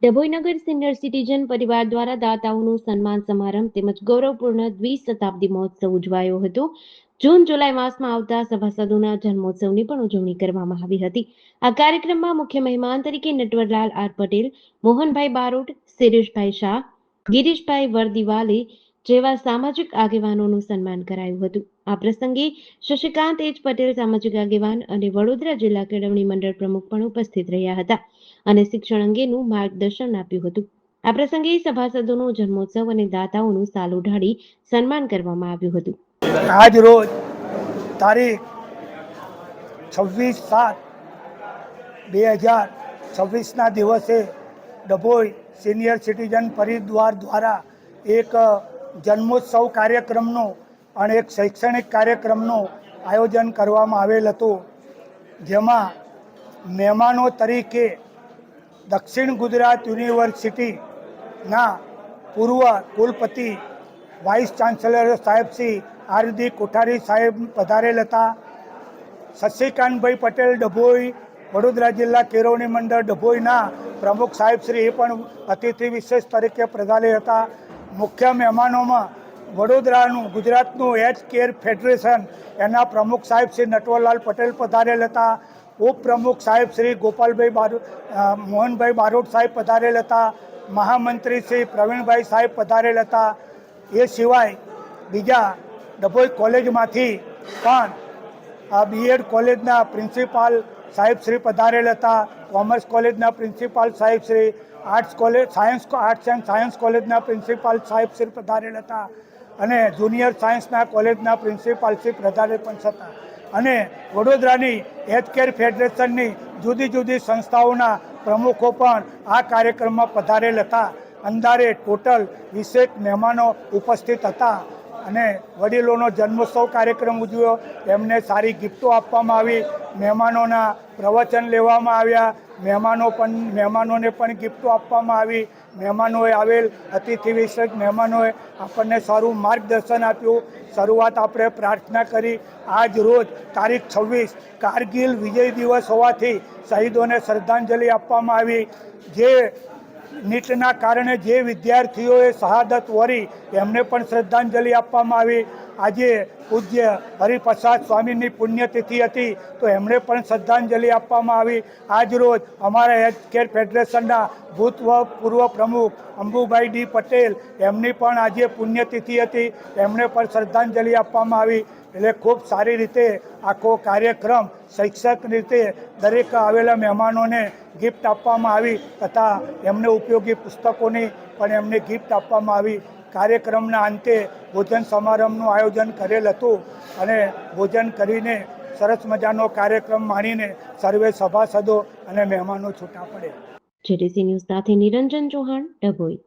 ડભોઈનગર senior citizen પરિવાર દ્વારા દાતાઓનું સન્માન સમારંભ તેમજ ગૌરવપૂર્ણ દ્વિશતાબ્દી મહોત્સવ ઉજવાયો હતો. જૂન જુલાઈ માસમાં આવતા સભાસદોના જન્મોત્સવની પણ ઉજવણી કરવામાં આવી હતી. આ કાર્યક્રમમાં મુખ્ય મહેમાન તરીકે નટવરલાલ આર પટેલ, મોહનભાઈ બારોટ, શિરીષભાઈ શાહ, ગિરીશભાઈ વર્દીવાલે જેવા સામાજિક આગેવાનોનું સન્માન કરાયું હતું. આ પ્રસંગે શશિકાંત એચ પટેલ સામાજિક આગેવાન અને વડોદરા જિલ્લા કેળવણી મંડળ પ્રમુખ પણ ઉપસ્થિત રહ્યા હતા અને શિક્ષણ અંગેનું માર્ગદર્શન આપ્યું હતું. આ પ્રસંગે સભાસદોનો જન્મોત્સવ અને દાતાઓનું સાલ ઉઢાડી સન્માન કરવામાં આવ્યું હતું. આજ રોજ તારીખ 26/7/2026ના દિવસે ડભોઈ સિનિયર સિટીઝન પરિવાર દ્વારા એક જન્મોત્સવ કાર્યક્રમનો અને એક શૈક્ષણિક કાર્યક્રમનું આયોજન કરવામાં આવેલ હતું, જેમાં મહેમાનો તરીકે દક્ષિણ ગુજરાત યુનિવર્સિટીના પૂર્વ કુલપતિ વાઇસ ચાન્સેલર સાહેબ શ્રી આરડી કોઠારી સાહેબ પધારેલ હતા. શશિકાંતભાઈ પટેલ ડભોઈ વડોદરા જિલ્લા કેળવણી મંડળ ડભોઈના પ્રમુખ સાહેબ શ્રી એ પણ અતિથિ વિશેષ તરીકે પધારેલ હતા. મુખ્ય મહેમાનોમાં વડોદરાનું ગુજરાતનું હેલ્થ કેર ફેડરેશન એના પ્રમુખ સાહેબ શ્રી નટવરલાલ પટેલ પધારેલ હતા. ઉપપ્રમુખ સાહેબ શ્રી ગોપાલભાઈ મોહનભાઈ બારોટ સાહેબ પધારેલ હતા. મહામંત્રી શ્રી પ્રવીણભાઈ સાહેબ પધારેલ હતા. એ સિવાય બીજા ડભોઈ કોલેજમાંથી પણ બીએડ કોલેજના પ્રિન્સિપાલ સાહેબ શ્રી પધારેલ હતા. કોમર્સ કોલેજના પ્રિન્સિપાલ સાહેબ શ્રી, આર્ટ્સ એન્ડ સાયન્સ કોલેજના પ્રિન્સિપાલ સાહેબ શ્રી પધારેલ હતા અને જુનિયર સાયન્સના કોલેજના પ્રિન્સિપાલ શ્રી પધારેલ પણ હતા અને વડોદરાની હેલ્થકેર ફેડરેશનની જુદી જુદી સંસ્થાઓના પ્રમુખો પણ આ કાર્યક્રમમાં પધારેલ હતા. અંદારે ટોટલ 20 મહેમાનો ઉપસ્થિત હતા અને વડીલોનો જન્મોત્સવ કાર્યક્રમ ઉજવ્યો. એમને સારી ગિફ્ટો આપવામાં આવી, મહેમાનોના પ્રવચન લેવામાં આવ્યા, મહેમાનોને પણ ગિફ્ટો આપવામાં આવી. મહેમાનોએ આવેલ અતિથિ વિશેષ મહેમાનોએ આપણને સારું માર્ગદર્શન આપ્યું. શરૂઆત આપણે પ્રાર્થના કરી. આજ રોજ તારીખ 26 કારગિલ વિજય દિવસ હોવાથી શહીદોને શ્રદ્ધાંજલિ આપવામાં આવી. જે નીટના કારણે જે વિદ્યાર્થીઓએ શહાદત વરી એમને પણ શ્રદ્ધાંજલિ આપવામાં આવી. આજે પૂજ્ય હરિપ્રસાદ સ્વામીની પુણ્યતિથિ હતી તો એમણે પણ શ્રદ્ધાંજલિ આપવામાં આવી. આજ રોજ અમારા હેલ્થકેર ફેડરેશનના પૂર્વ પ્રમુખ અંબુભાઈ ડી પટેલ એમની પણ આજે પુણ્યતિથિ હતી, એમણે પણ શ્રદ્ધાંજલિ આપવામાં આવી. એટલે ખૂબ સારી રીતે આખો કાર્યક્રમ શૈક્ષક રીતે દરેક આવેલા મહેમાનોને ગિફ્ટ આપવામાં આવી તથા એમને ઉપયોગી પુસ્તકોની પણ એમને ગિફ્ટ આપવામાં આવી. કાર્યક્રમના અંતે ભોજન સમારંભનું આયોજન કરેલ હતું અને ભોજન કરીને સરસ મજાનો કાર્યક્રમ માણીને સર્વે સભાસદો અને મહેમાનો છૂટા પડે. જેટીસી ન્યૂઝ સાથે નિરંજન ચૌહાણ, ડભોઈ.